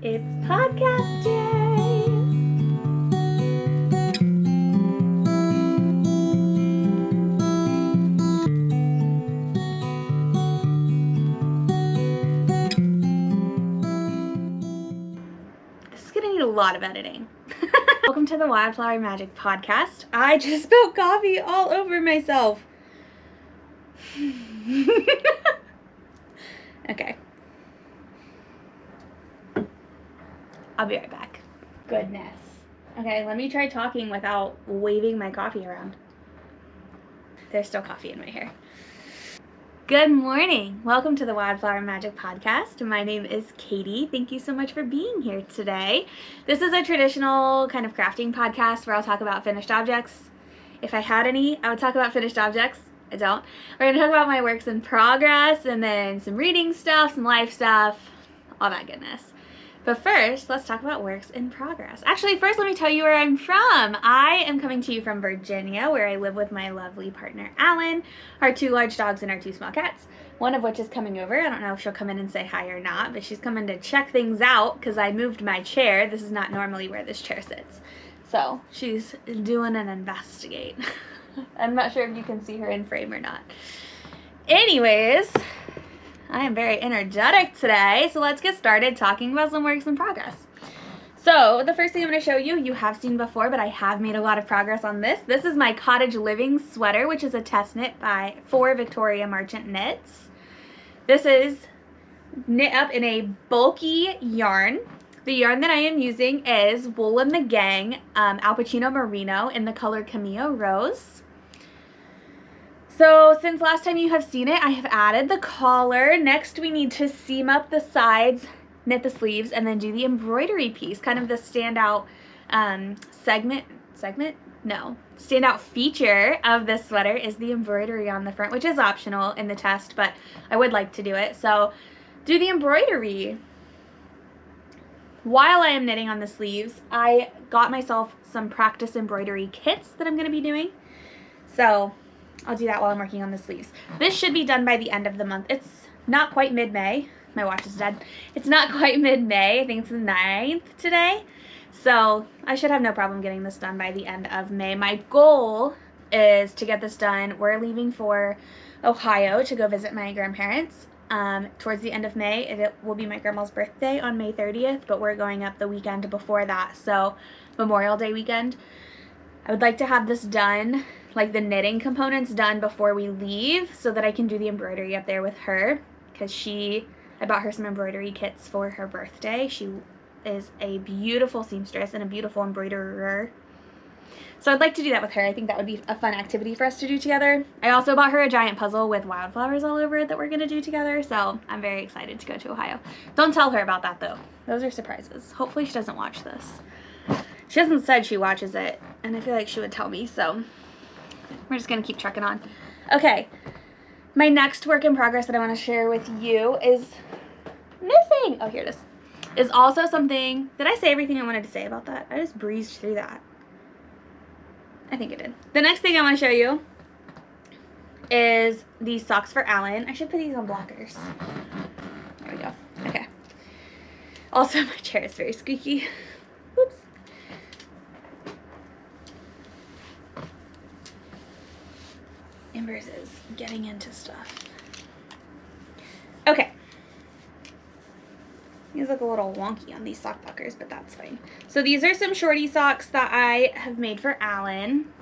It's podcast day! This is gonna need a lot of editing. Welcome to the Wildflower Magic podcast. I just spilled coffee all over myself. Okay. I'll be right back. Goodness. Okay, let me try talking without waving my coffee around. There's still coffee in my hair. Good morning. Welcome to the Wildflower Magic podcast. My name is Katie. Thank you so much for being here today. This is a traditional kind of crafting podcast where I'll talk about finished objects. If I had any, I would talk about finished objects. I don't. We're going to talk about my works in progress and then some reading stuff, some life stuff, all that goodness. But first, let's talk about works in progress. Actually, first let me tell you where I'm from. I am coming to you from Virginia, where I live with my lovely partner, Alan, our 2 large dogs and our 2 small cats, one of which is coming over. I don't know if she'll come in and say hi or not, but she's coming to check things out because I moved my chair. This is not normally where this chair sits. So she's doing an investigate. I'm not sure if you can see her in frame or not. Anyways, I am very energetic today, so let's get started talking about some works in progress. So the first thing I'm going to show you, you have seen before, but I have made a lot of progress on this. This is my Cottage Living sweater, which is a test knit for Victoria Marchant Knits. This is knit up in a bulky yarn. The yarn that I am using is Wool in the Gang Alpachino Merino in the color Cameo Rose. So since last time you have seen it, I have added the collar. Next we need to seam up the sides, knit the sleeves, and then do the embroidery piece. Kind of the standout standout feature of this sweater is the embroidery on the front, which is optional in the test, but I would like to do it. So do the embroidery. While I am knitting on the sleeves, I got myself some practice embroidery kits that I'm going to be doing. So I'll do that while I'm working on the sleeves. This should be done by the end of the month. It's not quite mid-May. My watch is dead. It's not quite mid-May. I think it's the 9th today. So I should have no problem getting this done by the end of May. My goal is to get this done. We're leaving for Ohio to go visit my grandparents towards the end of May. It will be my grandma's birthday on May 30th, but we're going up the weekend before that, so Memorial Day weekend. I would like to have this done, like the knitting components done before we leave, so that I can do the embroidery up there with her, because I bought her some embroidery kits for her birthday. She is a beautiful seamstress and a beautiful embroiderer. So I'd like to do that with her. I think that would be a fun activity for us to do together. I also bought her a giant puzzle with wildflowers all over it that we're going to do together, so I'm very excited to go to Ohio. Don't tell her about that, though. Those are surprises. Hopefully she doesn't watch this. She hasn't said she watches it, and I feel like she would tell me, so we're just going to keep trucking on. Okay, my next work in progress that I want to share with you is missing. Oh, here it is. Is also something, did I say everything I wanted to say about that? I just breezed through that. I think I did. The next thing I want to show you is these socks for Alan. I should put these on blockers. There we go. Okay. Also, my chair is very squeaky. Oops. Embers is getting into stuff. Okay. These look a little wonky on these sock puckers, but that's fine. So these are some shorty socks that I have made for Alan.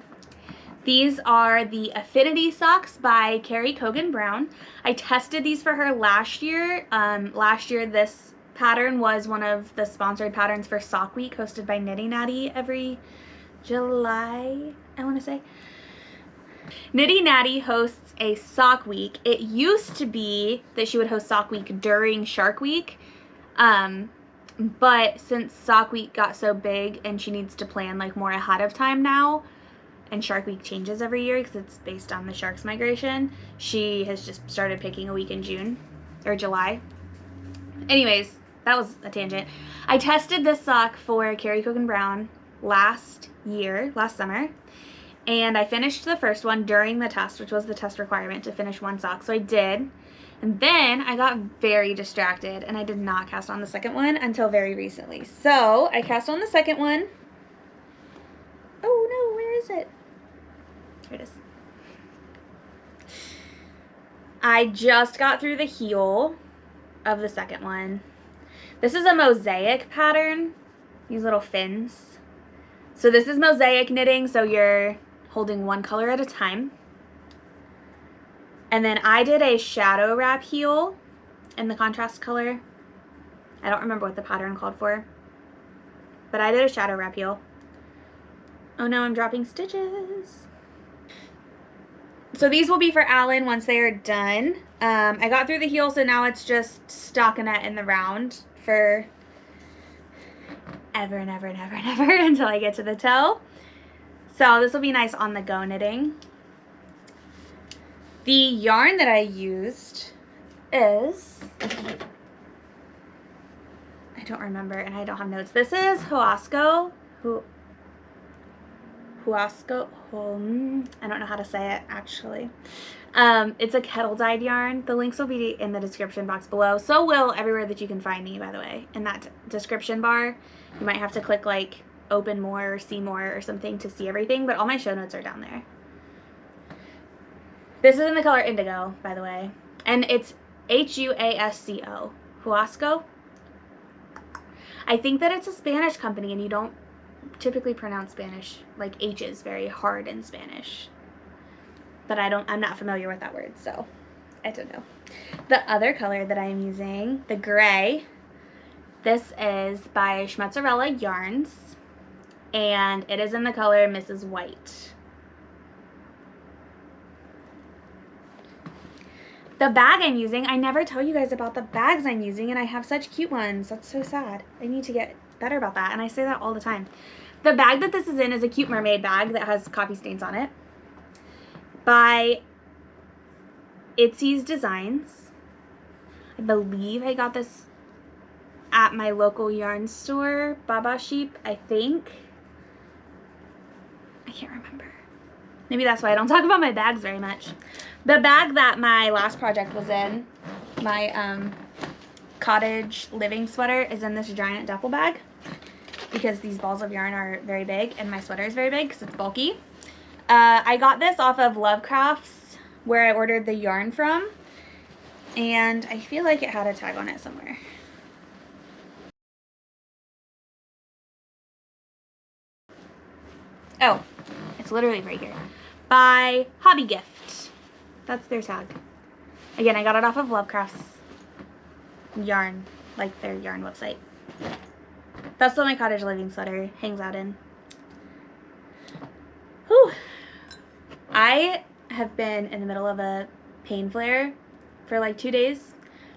These are the AfFInity socks by Kerry Kogan Brown. I tested these for her last year. Last year this pattern was one of the sponsored patterns for Sock Week, hosted by Knitty Natty every July, I want to say. Knitty Natty hosts a Sock Week. It used to be that she would host Sock Week during Shark Week. But since Sock Week got so big and she needs to plan like more ahead of time now, and Shark Week changes every year because it's based on the sharks migration, she has just started picking a week in June or July. Anyways, that was a tangent. I tested this sock for Kerry Kogan Brown last summer, and I finished the first one during the test, which was the test requirement to finish one sock, so I did. And then I got very distracted and I did not cast on the second one until very recently. So I cast on the second one. Oh no, where is it? Here it is. I just got through the heel of the second one. This is a mosaic pattern, these little fins. So this is mosaic knitting, so you're holding one color at a time. And then I did a shadow wrap heel in the contrast color. I don't remember what the pattern called for, but I did a shadow wrap heel. Oh no, I'm dropping stitches. So these will be for Alan once they are done. I got through the heel, so now it's just stockinette in the round for ever and ever and ever and ever until I get to the toe. So this will be nice on the go knitting. The yarn that I used is, I don't remember and I don't have notes. This is Huasco. Huasco. I don't know how to say it actually. It's a kettle dyed yarn. The links will be in the description box below. So will everywhere that you can find me, by the way. In that description bar, you might have to click like open more or see more or something to see everything, but all my show notes are down there. This is in the color Indigo, by the way. And it's Huasco. Huasco. I think that it's a Spanish company and you don't typically pronounce Spanish, like H's very hard in Spanish. But I'm not familiar with that word, so I don't know. The other color that I'm using, the gray, this is by Schmutzerella Yarns, and it is in the color Mrs. White. The bag I'm using, I never tell you guys about the bags I'm using, and I have such cute ones. That's so sad. I need to get better about that, and I say that all the time. The bag that this is in is a cute mermaid bag that has coffee stains on it by Itzy's Designs. I believe I got this at my local yarn store, Baba Sheep, I think. I can't remember. Maybe that's why I don't talk about my bags very much. The bag that my last project was in, my Cottage living sweater, is in this giant duffel bag because these balls of yarn are very big and my sweater is very big because it's bulky. I got this off of Lovecrafts, where I ordered the yarn from, and I feel like it had a tag on it somewhere. Oh, it's literally right here. By Hobby Gift. That's their tag. Again, I got it off of Lovecraft's yarn, like their yarn website. That's what my Cottage living sweater hangs out in. Whew. I have been in the middle of a pain flare for like 2 days,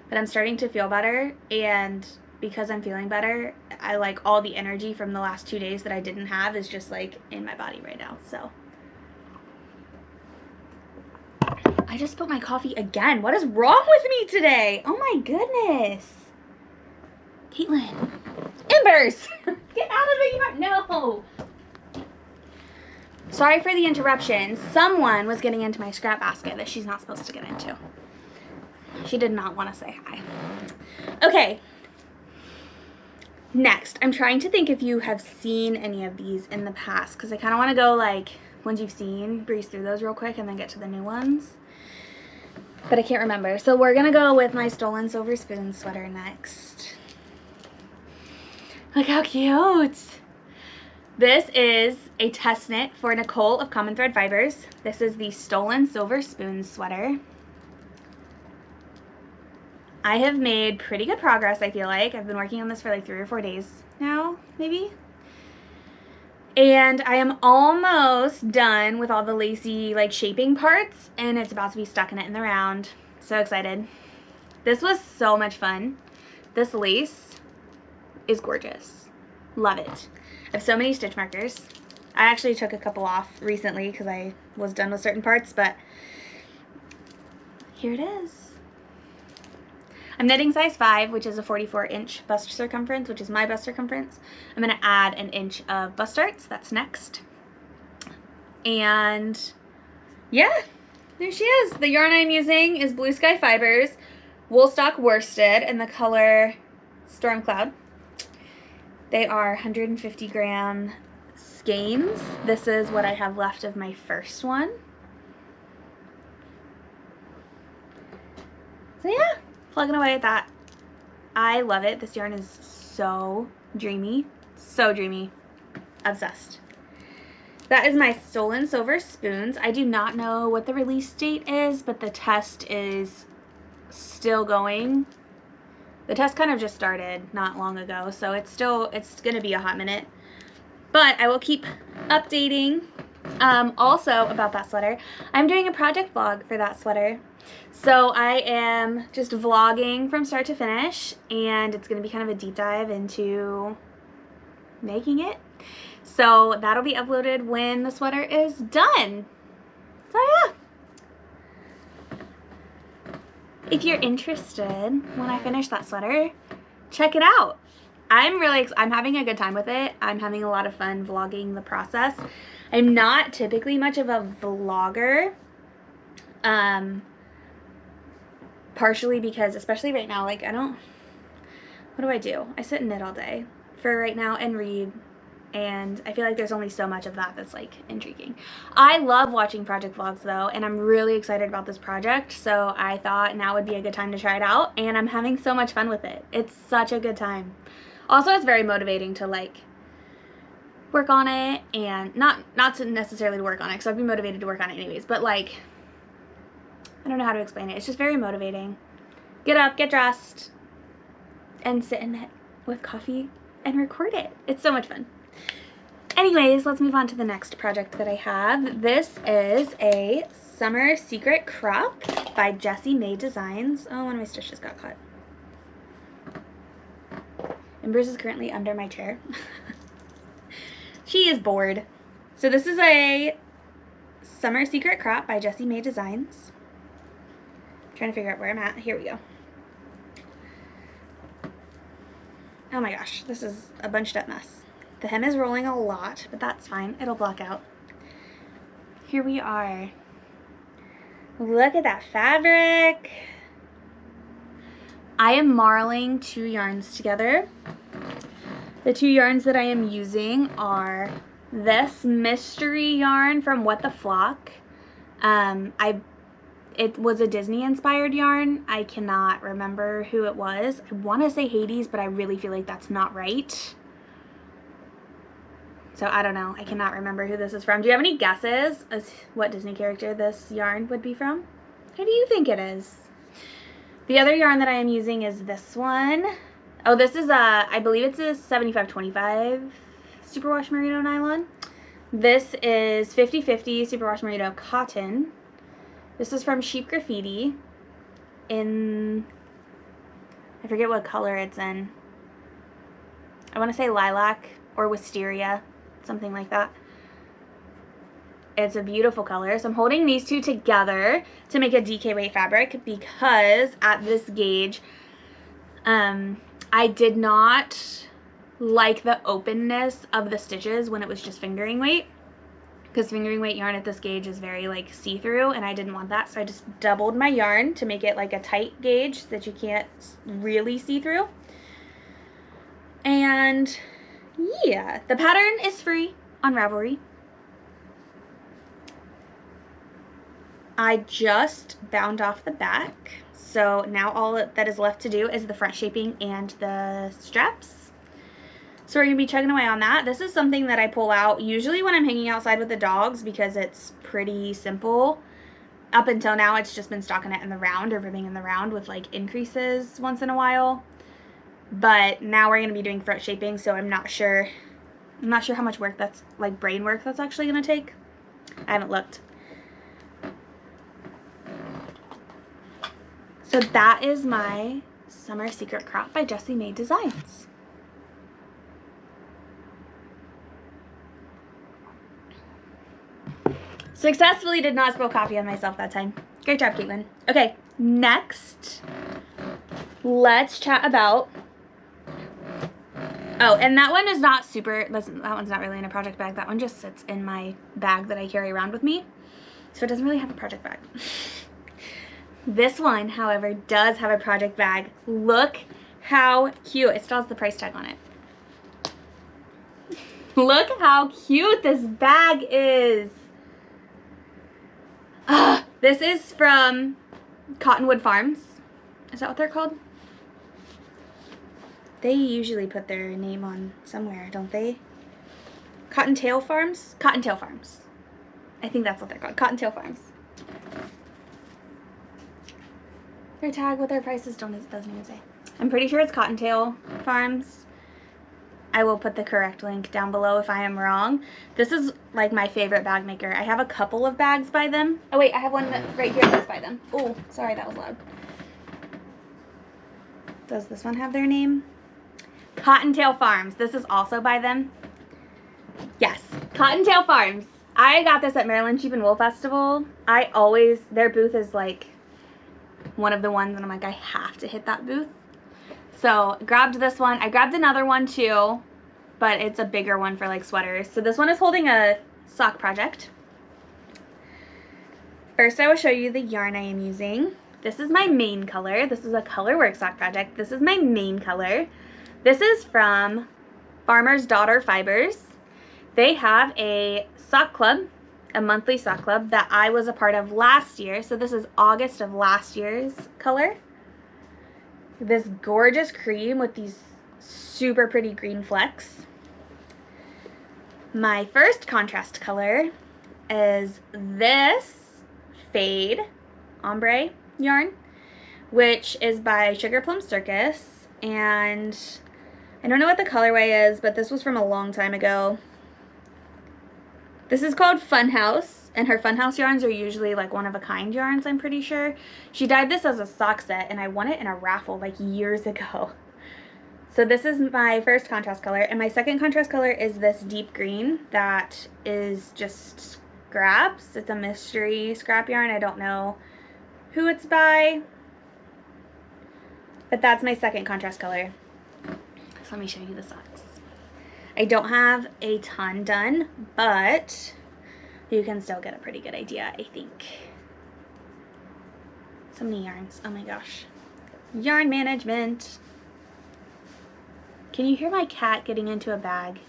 but I'm starting to feel better, and because I'm feeling better, I like all the energy from the last 2 days that I didn't have is just like in my body right now. So I just spilled my coffee again. What is wrong with me today? Oh my goodness. Caitlin. Embers! Get out of the yard. No. Sorry for the interruption. Someone was getting into my scrap basket that she's not supposed to get into. She did not want to say hi. Okay. Next, I'm trying to think if you have seen any of these in the past, because I kind of want to go like, ones you've seen, breeze through those real quick and then get to the new ones. But I can't remember. So we're going to go with my Stolen Silver Spoon sweater next. Look how cute. This is a test knit for Nicole of Common Thread Fibers. This is the Stolen Silver Spoon sweater. I have made pretty good progress, I feel like. I've been working on this for like 3 or 4 days now, maybe. And I am almost done with all the lacy like shaping parts, and it's about to be stuck in it in the round. So excited. This was so much fun. This lace is gorgeous. Love it. I have so many stitch markers. I actually took a couple off recently because I was done with certain parts, but here it is. I'm knitting size 5, which is a 44-inch bust circumference, which is my bust circumference. I'm going to add an inch of bust darts. That's next. And yeah, There she is. The yarn I'm using is Blue Sky Fibers, Woolstock worsted in the color Storm Cloud. They are 150 gram skeins. This is what I have left of my first one. So yeah, plugging away at that. I love it. This yarn is so dreamy. So dreamy. Obsessed. That is my Stolen Silver Spoons. I do not know what the release date is, but the test is still going. The test kind of just started not long ago, so it's gonna be a hot minute. But I will keep updating. Also about that sweater, I'm doing a project vlog for that sweater. So I am just vlogging from start to finish, and it's gonna be kind of a deep dive into making it. So that'll be uploaded when the sweater is done. So yeah. If you're interested when I finish that sweater, check it out. I'm having a good time with it. I'm having a lot of fun vlogging the process. I'm not typically much of a vlogger. Partially because, especially right now, like what do I do? I sit and knit all day for right now and read. And I feel like there's only so much of that that's like intriguing. I love watching project vlogs though, and I'm really excited about this project, so I thought now would be a good time to try it out, and I'm having so much fun with it. It's such a good time. Also, it's very motivating to like work on it, and not to necessarily to work on it, because I'd be motivated to work on it anyways, but like, I don't know how to explain it. It's just very motivating. Get up, get dressed, and sit and knit with coffee and record it. It's so much fun. Anyways, let's move on to the next project that I have. This is a Summer Secret Crop by Jessie May Designs. Oh, one of my stitches got caught. And Bruce is currently under my chair. She is bored. So this is a Summer Secret Crop by Jessie May Designs. I'm trying to figure out where I'm at. Here we go. Oh my gosh, this is a bunched up mess. The hem is rolling a lot, but that's fine. It'll block out. Here we are. Look at that fabric. I am marling 2 yarns together. The 2 yarns that I am using are this mystery yarn from What the Flock. It was a Disney inspired yarn. I cannot remember who it was. I want to say Hades, but I really feel like that's not right. So I don't know. I cannot remember who this is from. Do you have any guesses as what Disney character this yarn would be from? Who do you think it is? The other yarn that I am using is this one. Oh, this is I believe it's a 75/25 superwash merino nylon. This is 50/50 superwash merino cotton. This is from Sheep Graffiti in, I forget what color it's in. I want to say lilac or wisteria. Something like that. It's a beautiful color. So I'm holding these 2 together to make a DK weight fabric because at this gauge, I did not like the openness of the stitches when it was just fingering weight, because fingering weight yarn at this gauge is very like see-through, and I didn't want that, so I just doubled my yarn to make it like a tight gauge so that you can't really see through. And yeah, the pattern is free on Ravelry. I just bound off the back, so now all that is left to do is the front shaping and the straps. So we're going to be chugging away on that. This is something that I pull out usually when I'm hanging outside with the dogs because it's pretty simple. Up until now, it's just been stockinette in the round or ribbing in the round with like increases once in a while. But now we're going to be doing front shaping, so I'm not sure how much work that's, like brain work that's actually going to take. I haven't looked. So that is my Summer Secret Crop by Jessie May Designs. Successfully did not spill coffee on myself that time. Great job, Caitlin. Okay, next, let's chat about, oh, and that one is not super, that one's not really in a project bag. That one just sits in my bag that I carry around with me. So it doesn't really have a project bag. This one, however, does have a project bag. Look how cute. It still has the price tag on it. Look how cute this bag is. This is from Cottonwood Farms. Is that what they're called? They usually put their name on somewhere, don't they? Cottontail Farms? Cottontail Farms. I think that's what they're called. Cottontail Farms. Their tag with their prices doesn't even say. I'm pretty sure it's Cottontail Farms. I will put the correct link down below if I am wrong. This is like my favorite bag maker. I have a couple of bags by them. Oh wait, I have one right here that's by them. Oh, sorry, that was loud. Does this one have their name? Cottontail Farms. This is also by them. Yes, Cottontail Farms. I got this at Maryland Sheep and Wool Festival. Their booth is like one of the ones and I'm like, I have to hit that booth. So grabbed this one. I grabbed another one too, but it's a bigger one for like sweaters. So this one is holding a sock project. First I will show you the yarn I am using. This is my main color. This is a Colorwork sock project. This is my main color. This is from Farmer's Daughter Fibers. They have a sock club, a monthly sock club that I was a part of last year. So this is August of last year's color. This gorgeous cream with these super pretty green flecks. My first contrast color is this fade ombre yarn, which is by Sugarplum Circus, and I don't know what the colorway is, but this was from a long time ago. This is called Funhouse, and her Funhouse yarns are usually like one-of-a-kind yarns, I'm pretty sure. She dyed this as a sock set, and I won it in a raffle like years ago. So this is my first contrast color, and my second contrast color is this deep green that is just scraps. It's a mystery scrap yarn. I don't know who it's by, but that's my second contrast color. So let me show you the socks. I don't have a ton done, but you can still get a pretty good idea, I think. So many yarns. Oh my gosh. Yarn management. Can you hear my cat getting into a bag?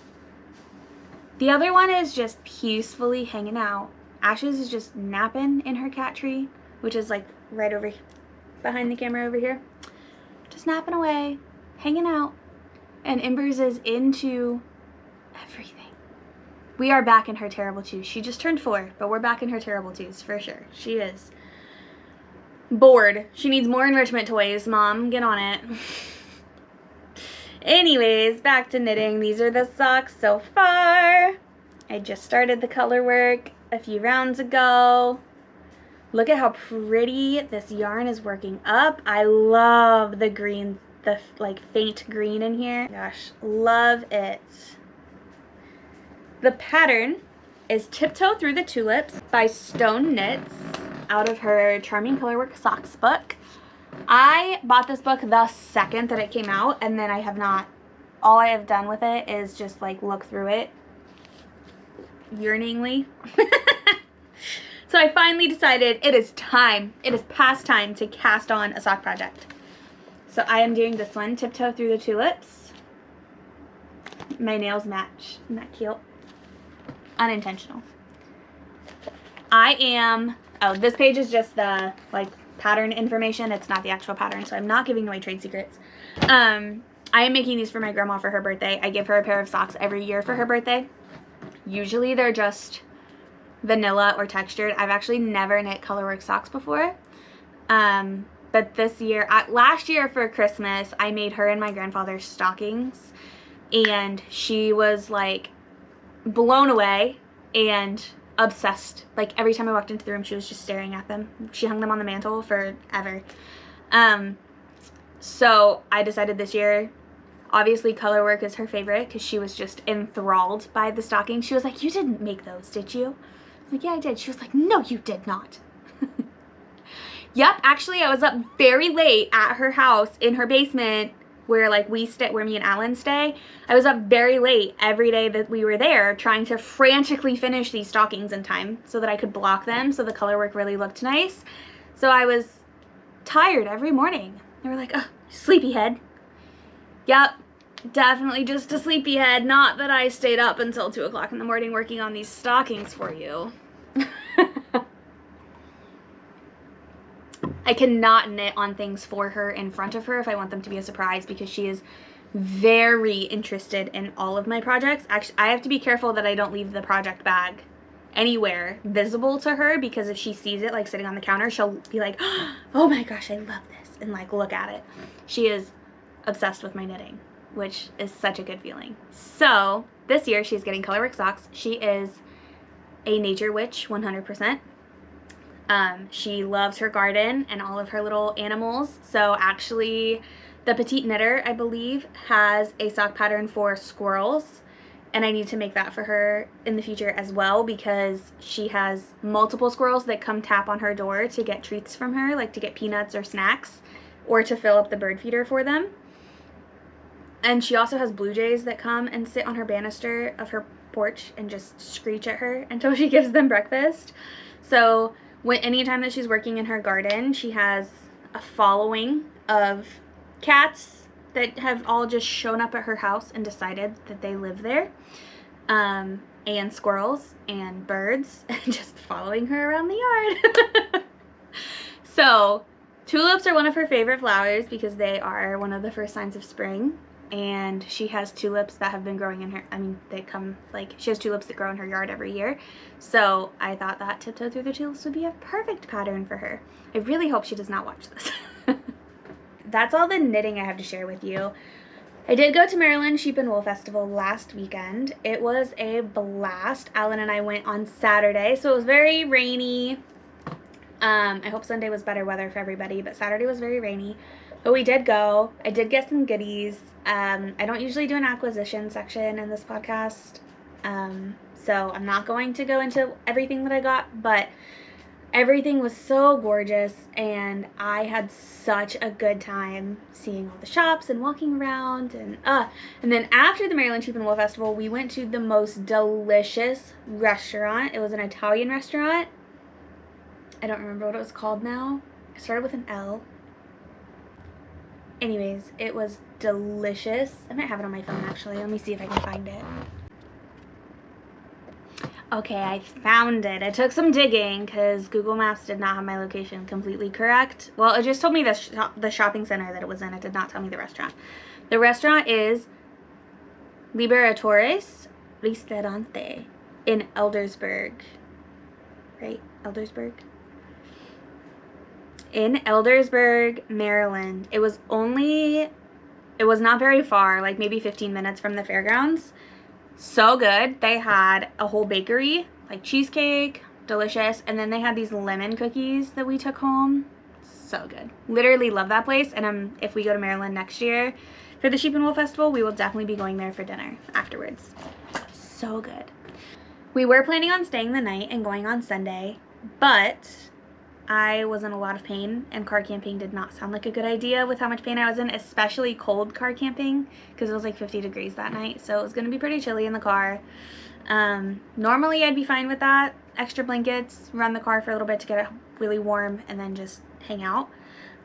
The other one is just peacefully hanging out. Ashes is just napping in her cat tree, which is like right over behind the camera over here. Just napping away, hanging out. And Embers is into everything. We are back in her terrible twos. She just turned 4, but we're back in her terrible twos for sure. She is bored. She needs more enrichment toys. Mom, get on it. Anyways, back to knitting. These are the socks so far. I just started the color work a few rounds ago. Look at how pretty this yarn is working up. I love the green, the like faint green in here. Gosh, love it. The pattern is Tiptoe Through the Tulips by Stone Knits out of her Charming Colorwork Socks book. I bought this book the second that it came out, and then I have not, all I have done with it is just like look through it yearningly. So I finally decided it is time, it is past time to cast on a sock project. So I am doing this one, Tiptoe Through the Tulips. My nails match, isn't that cute? Unintentional. Oh, this page is just the like pattern information. It's not the actual pattern, so I'm not giving away trade secrets. I am making these for my grandma for her birthday. I give her a pair of socks every year for her birthday. Usually they're just vanilla or textured. I've actually never knit Colorwork socks before. But this year, last year for Christmas, I made her and my grandfather's stockings, and she was like blown away and obsessed. Like every time I walked into the room, she was just staring at them. She hung them on the mantle forever. So I decided this year, obviously Colorwork is her favorite because she was just enthralled by the stockings. She was like, "You didn't make those, did you?" I'm like, "Yeah, I did." She was like, "No, you did not." Yep, actually I was up very late at her house in her basement where like where me and Alan stay, I was up very late every day that we were there trying to frantically finish these stockings in time so that I could block them so the color work really looked nice. So I was tired every morning. They were like, oh, sleepyhead. Yep, definitely just a sleepyhead. Not that I stayed up until 2 o'clock in the morning working on these stockings for you. I cannot knit on things for her in front of her if I want them to be a surprise, because she is very interested in all of my projects. Actually, I have to be careful that I don't leave the project bag anywhere visible to her, because if she sees it like sitting on the counter, she'll be like, oh my gosh, I love this, and like look at it. She is obsessed with my knitting, which is such a good feeling. So this year she's getting Colorwork Socks. She is a nature witch 100%. She loves her garden and all of her little animals. So actually the Petite Knitter, I believe, has a sock pattern for squirrels, and I need to make that for her in the future as well, because she has multiple squirrels that come tap on her door to get treats from her, like to get peanuts or snacks, or to fill up the bird feeder for them. And she also has blue jays that come and sit on her banister of her porch and just screech at her until she gives them breakfast. So anytime that she's working in her garden, she has a following of cats that have all just shown up at her house and decided that they live there, and squirrels and birds just following her around the yard. So tulips are one of her favorite flowers because they are one of the first signs of spring, and she has tulips that have been growing in her, she has tulips that grow in her yard every year. So I thought that Tiptoe Through the Tulips would be a perfect pattern for her. I really hope she does not watch this. That's all the knitting I have to share with you. I did go to Maryland Sheep and Wool Festival last weekend. It was a blast. Alan and I went on Saturday, so it was very rainy. I hope Sunday was better weather for everybody, but Saturday was very rainy. But we did go. I did get some goodies. I don't usually do an acquisition section in this podcast, so I'm not going to go into everything that I got, but everything was so gorgeous, and I had such a good time seeing all the shops and walking around, and then after the Maryland Sheep and Wool Festival, we went to the most delicious restaurant. It was an Italian restaurant. I don't remember what it was called now. It started with an L. Anyways, it was delicious. I might have it on my phone actually. Let me see if I can find it. Okay, I found it. It took some digging because Google Maps did not have my location completely correct. Well, it just told me the shopping center that it was in. It did not tell me the restaurant. The restaurant is Liberatores Ristorante in Eldersburg. Right? Eldersburg? In Eldersburg, Maryland. It was not very far, like maybe 15 minutes from the fairgrounds. So good. They had a whole bakery, like cheesecake, delicious, and then they had these lemon cookies that we took home. So good. Literally love that place, and if we go to Maryland next year for the Sheep and Wool Festival, we will definitely be going there for dinner afterwards. So good. We were planning on staying the night and going on Sunday, but I was in a lot of pain, and car camping did not sound like a good idea with how much pain I was in, especially cold car camping, because it was like 50 degrees that night, so it was going to be pretty chilly in the car. Normally I'd be fine with that. Extra blankets, run the car for a little bit to get it really warm, and then just hang out.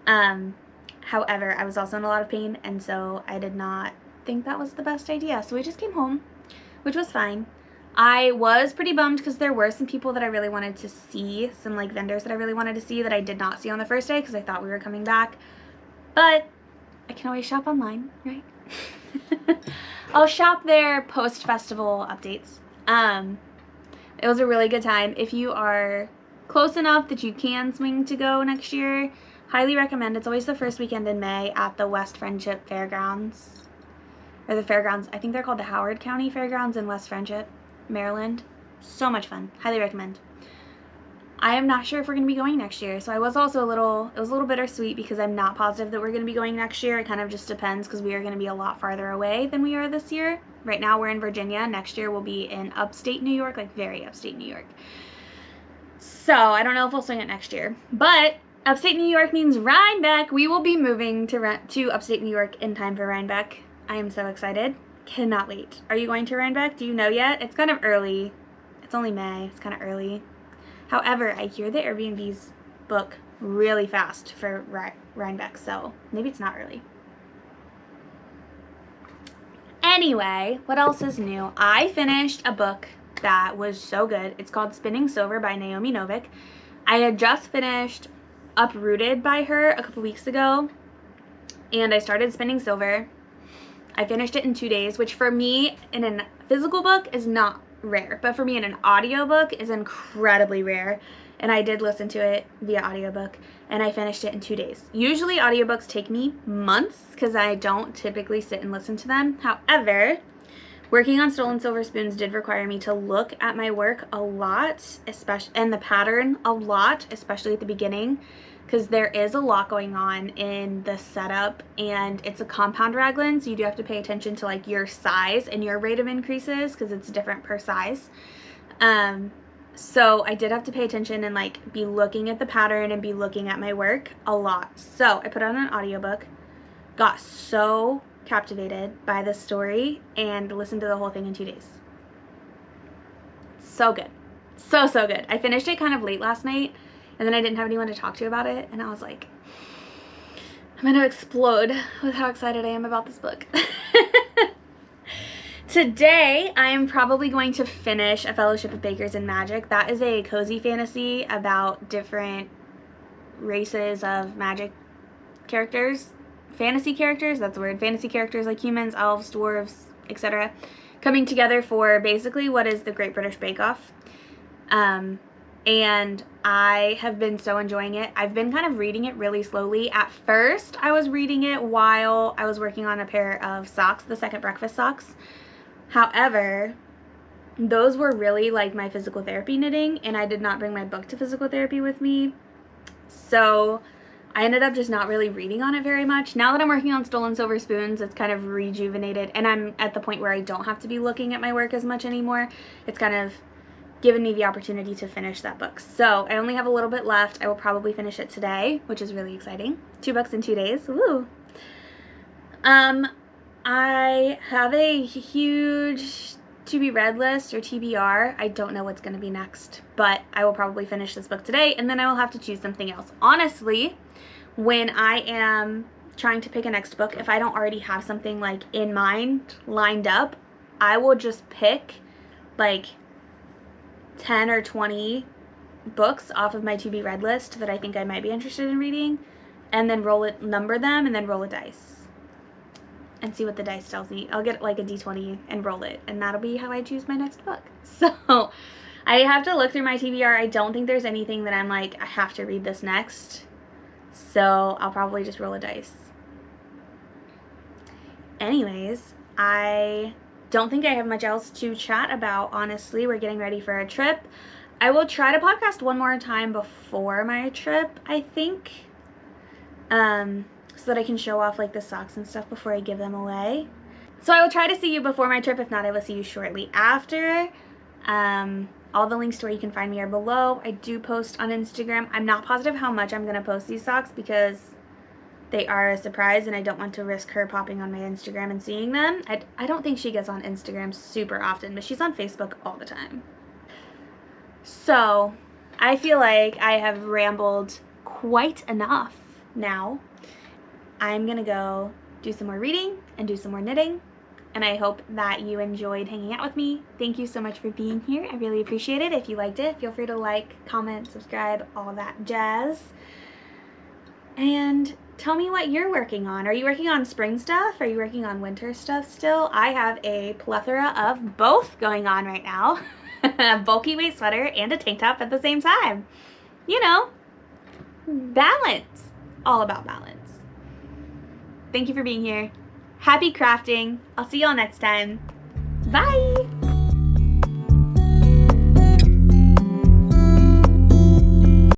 However, I was also in a lot of pain, and so I did not think that was the best idea, so we just came home, which was fine. I was pretty bummed because there were some people that I really wanted to see, some like vendors that I really wanted to see that I did not see on the first day because I thought we were coming back. But I can always shop online, right? I'll shop there post-festival updates. It was a really good time. If you are close enough that you can swing to go next year, highly recommend. It's always the first weekend in May at the West Friendship Fairgrounds. Or the fairgrounds, I think they're called the Howard County Fairgrounds in West Friendship, Maryland. So much fun. Highly recommend. I am not sure if we're going to be going next year, so I was also it was a little bittersweet because I'm not positive that we're going to be going next year. It kind of just depends because we are going to be a lot farther away than we are this year. Right now we're in Virginia. Next year we'll be in upstate New York, like very upstate New York. So I don't know if we'll swing it next year, but Upstate New York means Rhinebeck. We will be moving to upstate New York in time for Rhinebeck. I am so excited. Cannot wait. Are you going to Rhinebeck? Do you know yet? It's kind of early. It's only May. It's kind of early. However, I hear the Airbnbs book really fast for Rhinebeck, so maybe it's not early. Anyway, what else is new? I finished a book that was so good. It's called Spinning Silver by Naomi Novik. I had just finished Uprooted by her a couple weeks ago, and I started Spinning Silver. I finished it in 2 days, which for me in a physical book is not rare, but for me in an audiobook is incredibly rare. And I did listen to it via audiobook, and I finished it in 2 days. Usually audiobooks take me months because I don't typically sit and listen to them. However, working on Stolen Silver Spoons did require me to look at my work a lot, especially, and the pattern a lot, especially at the beginning, because there is a lot going on in the setup, and it's a compound raglan, so you do have to pay attention to like your size and your rate of increases because it's different per size. So I did have to pay attention and like be looking at the pattern and be looking at my work a lot. So I put on an audiobook, got so captivated by the story, and listened to the whole thing in 2 days. So good. So good. I finished it kind of late last night, and then I didn't have anyone to talk to about it, and I was like, I'm going to explode with how excited I am about this book. Today, I am probably going to finish A Fellowship of Bakers and Magic. That is a cozy fantasy about different races of magic characters. Fantasy characters, that's the word. Fantasy characters like humans, elves, dwarves, etc. coming together for basically what is the Great British Bake Off. And I have been so enjoying it. I've been kind of reading it really slowly. At first, I was reading it while I was working on a pair of socks, the Second Breakfast socks. However, those were really like my physical therapy knitting, and I did not bring my book to physical therapy with me. So I ended up just not really reading on it very much. Now that I'm working on Stolen Silver Spoons, it's kind of rejuvenated, and I'm at the point where I don't have to be looking at my work as much anymore. It's kind of given me the opportunity to finish that book. So I only have a little bit left. I will probably finish it today, which is really exciting. 2 books in 2 days. Woo! I have a huge to be read list, or TBR. I don't know what's going to be next, but I will probably finish this book today, and then I will have to choose something else. Honestly, when I am trying to pick a next book, if I don't already have something like in mind lined up, I will just pick like 10 or 20 books off of my to be read list that I think I might be interested in reading, and then number them, and then roll a dice and see what the dice tells me. I'll get like a d20 and roll it, and that'll be how I choose my next book. So I have to look through my TBR. I don't think there's anything that I'm like, I have to read this next. So I'll probably just roll a dice. Anyways, I don't think I have much else to chat about, honestly. We're getting ready for a trip. I will try to podcast one more time before my trip, I think. So that I can show off like the socks and stuff before I give them away. So I will try to see you before my trip. If not, I will see you shortly after. All the links to where you can find me are below. I do post on Instagram. I'm not positive how much I'm going to post these socks because they are a surprise, and I don't want to risk her popping on my Instagram and seeing them. I don't think she gets on Instagram super often, but she's on Facebook all the time. So I feel like I have rambled quite enough now. I'm going to go do some more reading and do some more knitting, and I hope that you enjoyed hanging out with me. Thank you so much for being here. I really appreciate it. If you liked it, feel free to like, comment, subscribe, all that jazz. And tell me what you're working on. Are you working on spring stuff? Are you working on winter stuff still? I have a plethora of both going on right now. A bulky weight sweater and a tank top at the same time. You know, balance. All about balance. Thank you for being here. Happy crafting. I'll see y'all next time. Bye!